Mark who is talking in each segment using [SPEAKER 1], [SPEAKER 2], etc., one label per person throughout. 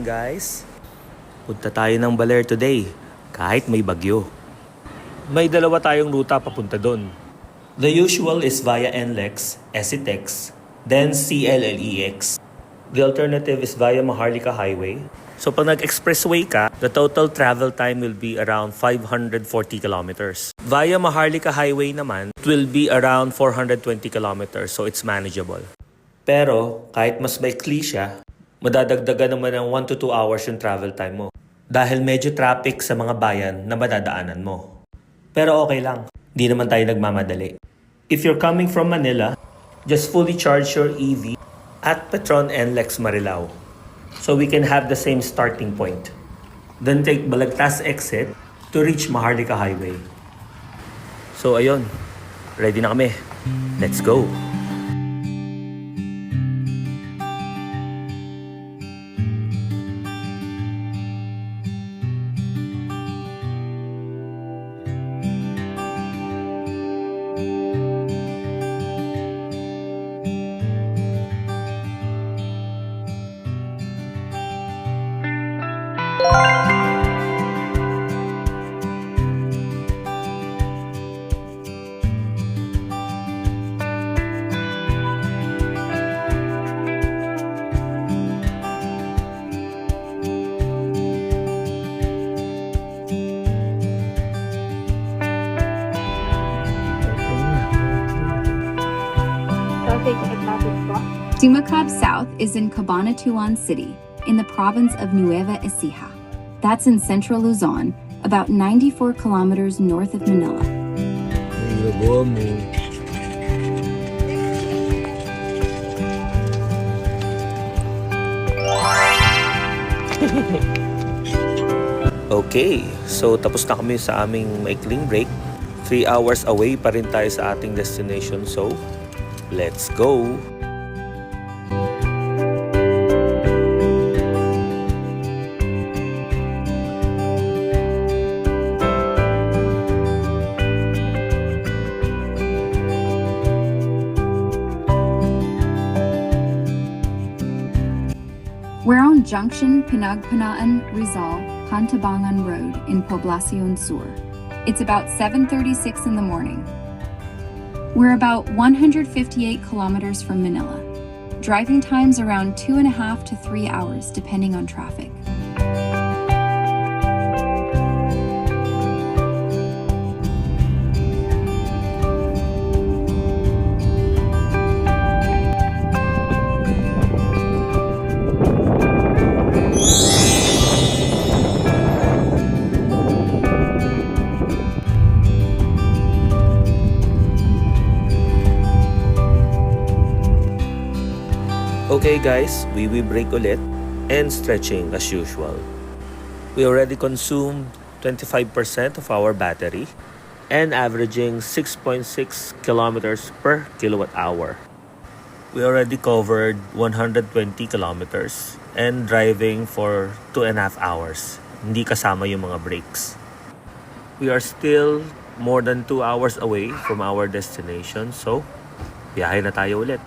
[SPEAKER 1] morning guys! Punta tayo ng Baler today, kahit may bagyo. May dalawa tayong ruta papunta doon. The usual is via NLEX, SCTEX, then CLLEX. The alternative is via Maharlika Highway. So pag nag-expressway ka, the total travel time will be around 540 kilometers. Via Maharlika Highway naman, it will be around 420 kilometers, so it's manageable. Pero kahit mas maikli siya, madadagdagan naman ng 1 to 2 hours yung travel time mo. Dahil medyo traffic sa mga bayan na madadaanan mo. Pero okay lang, di naman tayo nagmamadali. If you're coming from Manila, just fully charge your EV at Petron NLEX Marilao. So we can have the same starting point. Then take Balagtas exit to reach Maharlika Highway. So ayun, ready na kami. Let's go!
[SPEAKER 2] Sumacab South is in Cabanatuan City, in the province of Nueva Ecija. That's in central Luzon, about 94 kilometers north of Manila.
[SPEAKER 1] Okay, so tapos na kami sa aming maikling break. 3 hours away pa rin tayo sa ating destination, so let's go!
[SPEAKER 2] We're on Junction Pinagpanaan Rizal Pantabangan Road in Poblacion Sur. It's about 7:36 in the morning. We're about 158 kilometers from Manila. Driving times around 2.5 to 3 hours depending on traffic.
[SPEAKER 1] Okay guys, we break ulit and stretching as usual. We already consumed 25% of our battery and averaging 6.6 kilometers per kilowatt hour. We already covered 120 kilometers and driving for 2.5 hours. Hindi kasama yung mga breaks. We are still more than 2 hours away from our destination, so biyahe na tayo ulit.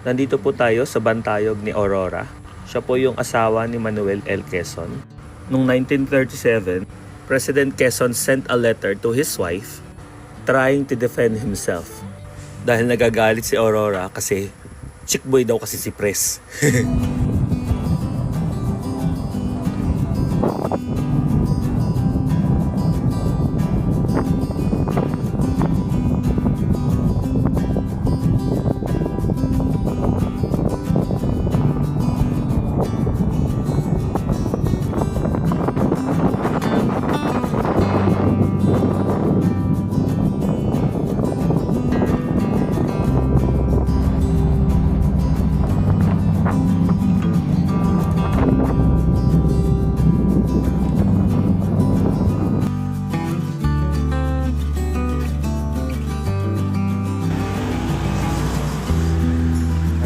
[SPEAKER 1] Nandito po tayo sa Bantayog ni Aurora. Siya po yung asawa ni Manuel L. Quezon. Noong 1937, President Quezon sent a letter to his wife trying to defend himself. Dahil nagagalit si Aurora kasi chick boy daw kasi si Pres.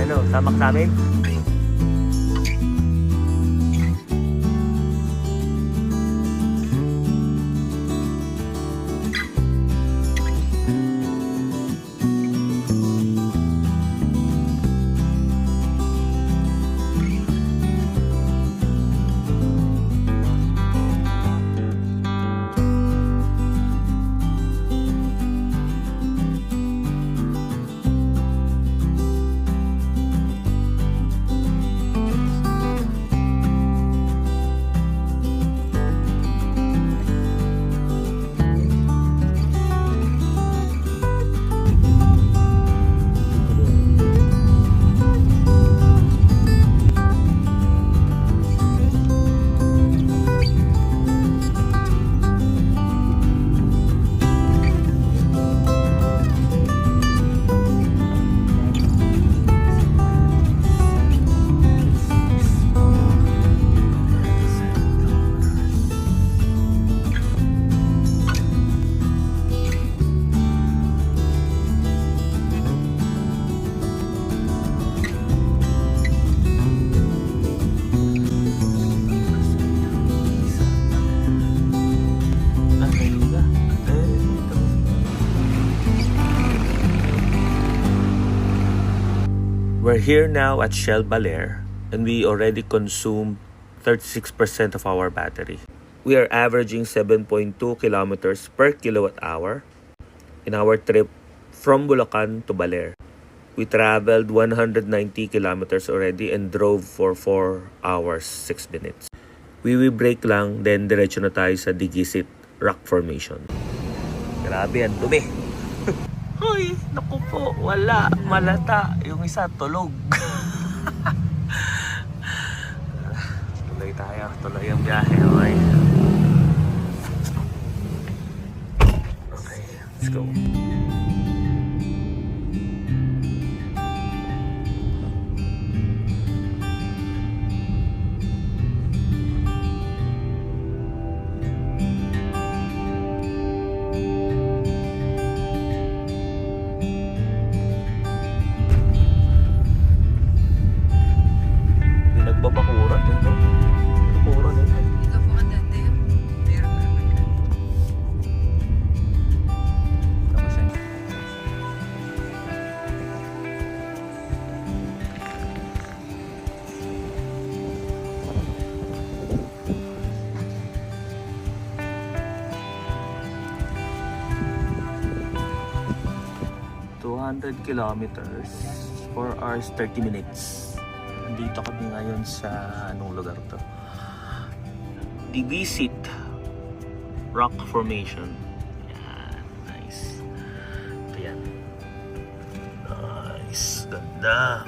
[SPEAKER 1] Ano, tamak sa amin? We're here now at Shell Baler and we already consumed 36% of our battery. We are averaging 7.2 kilometers per kilowatt hour in our trip from Bulacan to Baler. We traveled 190 kilometers already and drove for 4 hours 6 minutes. We will break lang, then diretso na tayo sa Digisit Rock Formation. Grabe ang dumi. Hoy, naku po, wala, malata. Yung isa, tulog. Tuloy tayo, tuloy ang biyahe. Okay, okay, let's go. Babakuran ito. Babakuran ito.
[SPEAKER 3] Ito po ang dati.
[SPEAKER 1] Tapos yan. Kilometers, 4 hours, 30 minutes. Dito kami ngayon sa anong lugar to? Divisit Rock Formation. Yan, nice. Ito yan. Nice, ganda.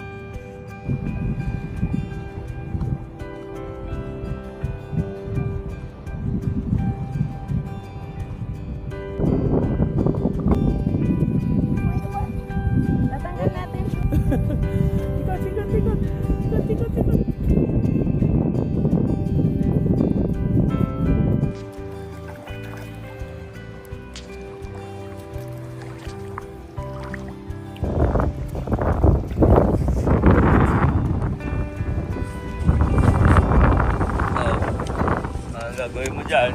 [SPEAKER 3] Tatanggal natin.
[SPEAKER 1] Tikot. Gagawin mo dyan?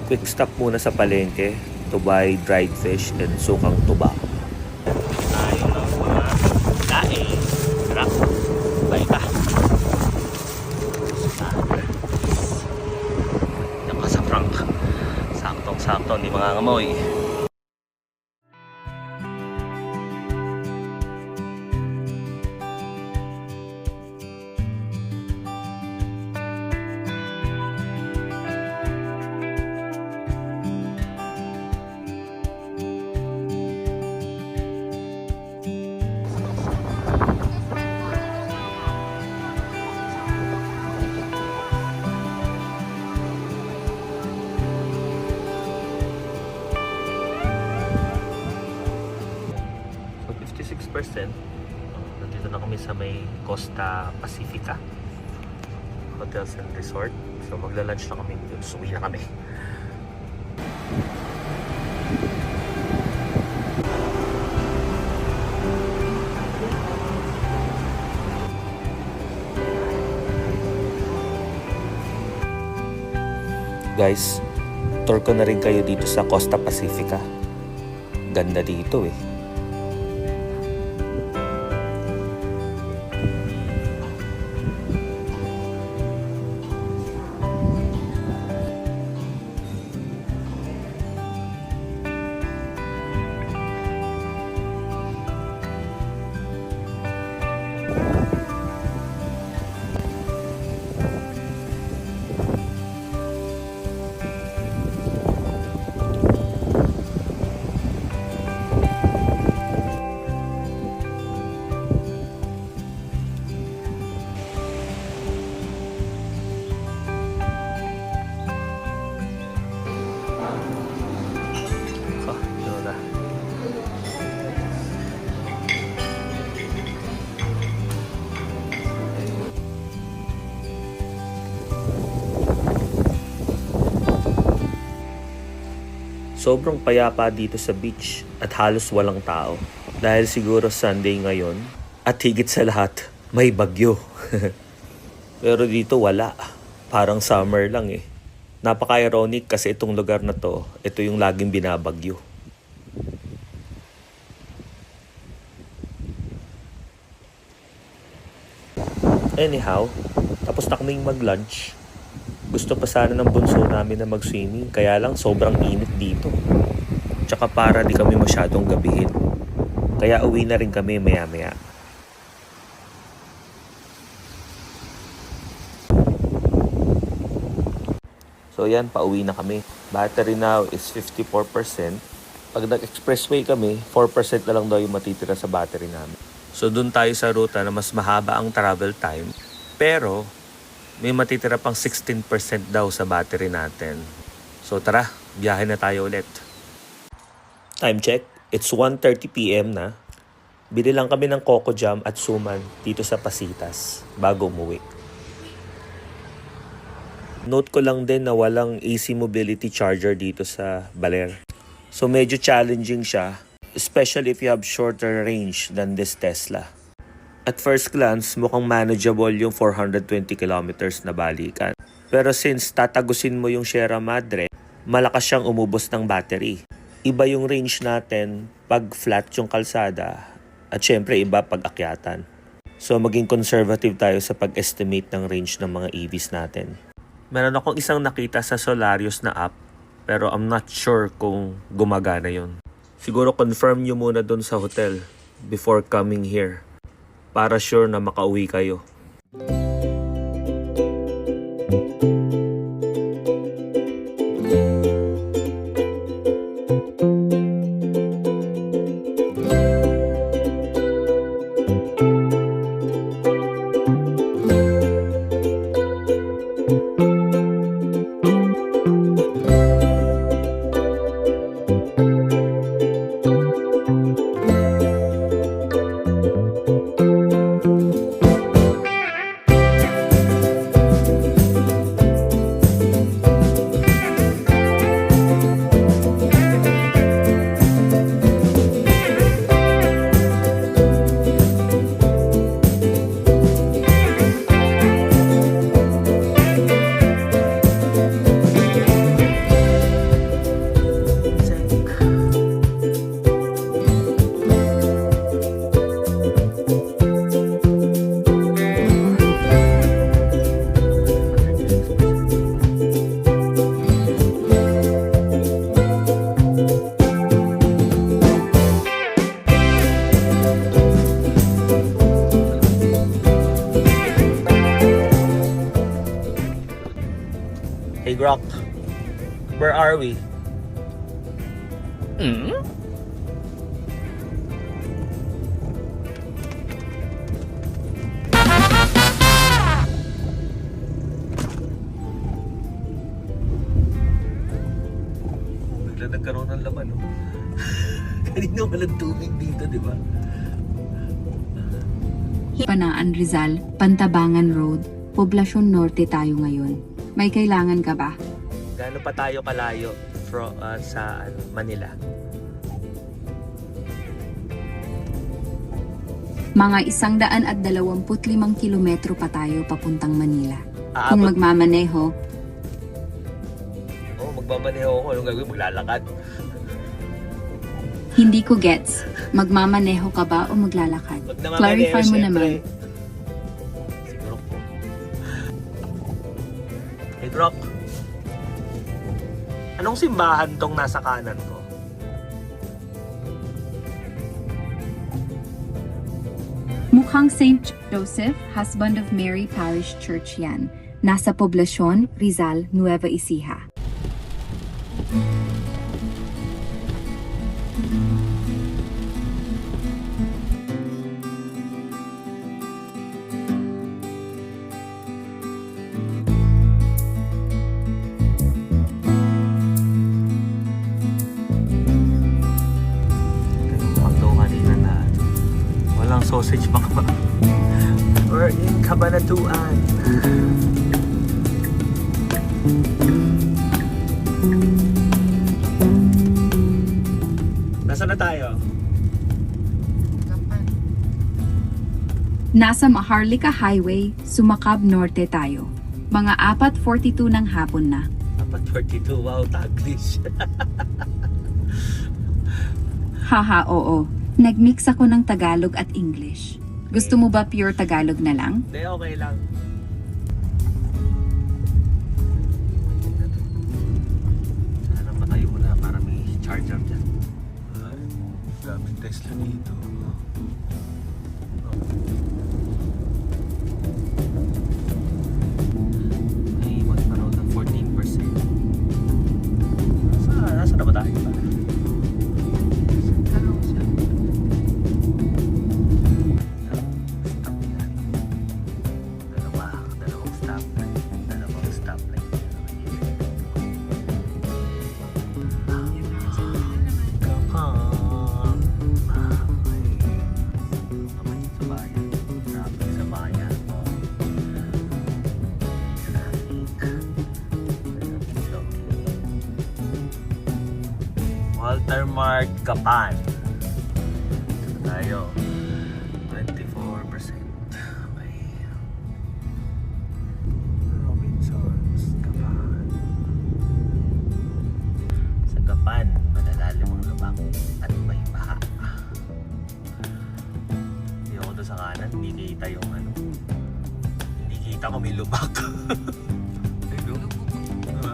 [SPEAKER 1] Quick stop muna sa palengke to buy dried fish and sukang tuba. Tayo ng mga daing. Sarap. Bye ka. Yan ka sa Frank. Saktong-sakto, hindi mga ngamoy. So 56%. Nandito na kami sa may Costa Pacifica Hotels and Resort. So magla-lunch na kami dito. So uwi na kami. Guys, tour ko na rin kayo dito sa Costa Pacifica. Ganda dito eh. Sobrang payapa dito sa beach at halos walang tao. Dahil siguro Sunday ngayon at higit sa lahat, may bagyo. Pero dito wala. Parang summer lang eh. Napaka-ironic kasi itong lugar na to, ito yung laging binabagyo. Anyhow, tapos na kaming mag-lunch. Gusto pa sana ng bunso namin na mag-swimming, kaya lang sobrang init dito. Tsaka para di kami masyadong gabihin. Kaya uwi na rin kami maya-maya. So yan, pauwi na kami. Battery now is 54%. Pag nag-expressway kami, 4% na lang daw yung matitira sa battery namin. So dun tayo sa ruta na mas mahaba ang travel time. Pero may matitira pang 16% daw sa battery natin. So tara, biyahe na tayo ulit. Time check, it's 1:30 PM na. Bili lang kami ng Coco Jam at Suman dito sa Pasitas bago umuwi. Note ko lang din na walang AC mobility charger dito sa Baler. So medyo challenging siya, especially if you have shorter range than this Tesla. At first glance, mukhang manageable yung 420 kilometers na balikan. Pero since tatagusin mo yung Sierra Madre, malakas siyang umubos ng battery. Iba yung range natin pag flat yung kalsada at syempre iba pag akyatan. So maging conservative tayo sa pag-estimate ng range ng mga EVs natin. Meron akong isang nakita sa Solarios na app pero I'm not sure kung gumagana yun. Siguro confirm nyo muna dun sa hotel before coming here para sure na makauwi kayo. Hey, Grok. Where are we? Hmm? Bigla nagkaroon ng laman, no? Kanina walang tubig dito, di ba?
[SPEAKER 2] Panaan Rizal, Pantabangan Road, Poblacion Norte tayo ngayon. May kailangan ka ba?
[SPEAKER 1] Gaano pa tayo kalayo sa Manila?
[SPEAKER 2] Mga 125 kilometro pa tayo papuntang Manila. Kung
[SPEAKER 1] Aabot.
[SPEAKER 2] magmamaneho,
[SPEAKER 1] Magmamaneho ako. Anong gagawin? Maglalakad.
[SPEAKER 2] hindi ko gets. Magmamaneho ka ba o maglalakad?
[SPEAKER 1] Pag namamaneho,
[SPEAKER 2] Clarify mo
[SPEAKER 1] syempre.
[SPEAKER 2] naman.
[SPEAKER 1] Siguro po. Hey, Grok. Anong simbahan tong nasa kanan ko?
[SPEAKER 2] Mukhang St. Joseph, Husband of Mary Parish Church yan. Nasa Poblacion, Rizal, Nueva Ecija.
[SPEAKER 1] Walang sausage baka ba? We're in Cabanatuan. Nasaan na tayo?
[SPEAKER 3] Kapan.
[SPEAKER 2] Nasa Maharlika Highway, Sumakab Norte tayo. Mga 4:42 ng hapon na.
[SPEAKER 1] Dapat 42. Wow, Taglish.
[SPEAKER 2] Haha, oo. Nagmix ako ng Tagalog at English. Gusto mo ba pure Tagalog na lang?
[SPEAKER 1] Hindi, okay lang. Sana matayo na para may charger dyan. Ay, daming Tesla dito. May magpanood ng 14%. Nasa na ba tayo? Walter Mart Gapan. Tayo. 24%. Okay. Robinsons Gapan. Sa Gapan, malalalim ang lubak at may baha. Hindi ako doon sa kanan, hindi kita yung ano. Hindi kita kung may lubak. Digo? Diba?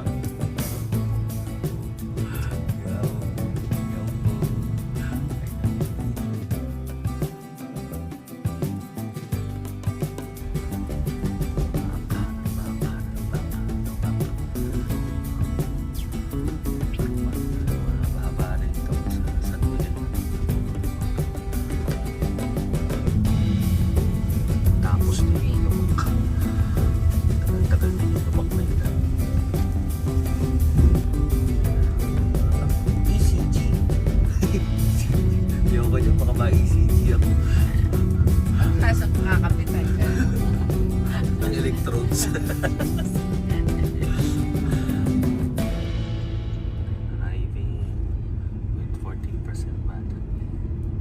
[SPEAKER 1] Electrodes. Driving with 14% battery,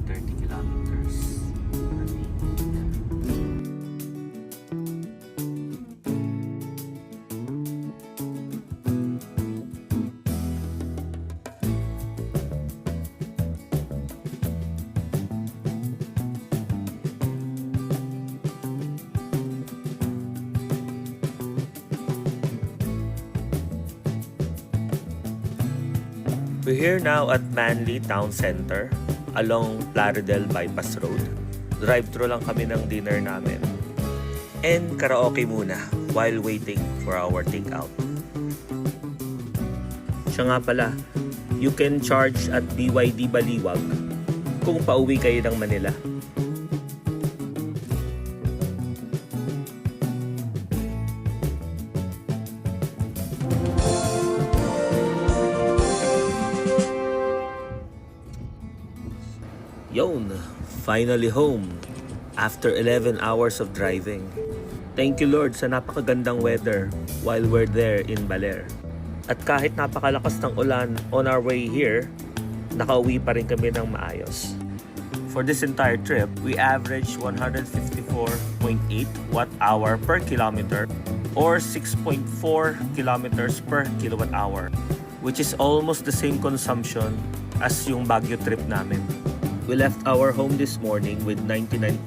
[SPEAKER 1] 30 kilometers per minute. We're here now at Manly Town Center along Plaridel Bypass Road. Drive-thru lang kami ng dinner namin. And karaoke muna while waiting for our takeout. Siya nga pala, you can charge at BYD Baliwag kung pauwi kayo ng Manila. Yon, finally home after 11 hours of driving. Thank you Lord sa napakagandang weather while we're there in Baler. At kahit napakalakas ng ulan on our way here, nakauwi pa rin kami ng maayos. For this entire trip, we averaged 154.8 watt-hour per kilometer or 6.4 kilometers per kilowatt-hour, which is almost the same consumption as yung Baguio trip namin. We left our home this morning with 99%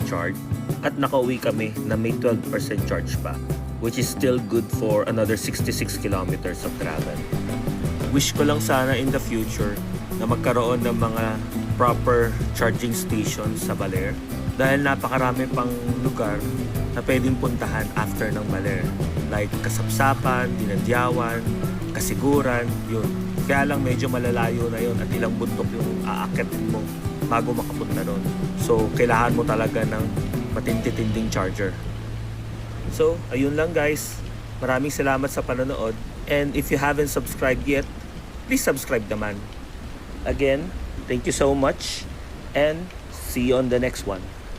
[SPEAKER 1] charge at nakauwi kami na may 12% charge pa, which is still good for another 66 kilometers of travel. Wish ko lang sana in the future na magkaroon ng mga proper charging stations sa Baler dahil napakarami pang lugar na pwedeng puntahan after ng Baler, like Kasapsapan, Dinadyawan, Kasiguran, yun. Kaya lang medyo malalayo na yun at ilang bundok yung aakitin mo bago makapunta doon. So, kailangan mo talaga ng matindi-tinding charger. So, ayun lang guys. Maraming salamat sa panonood. And if you haven't subscribed yet, please subscribe naman. Again, thank you so much and see you on the next one.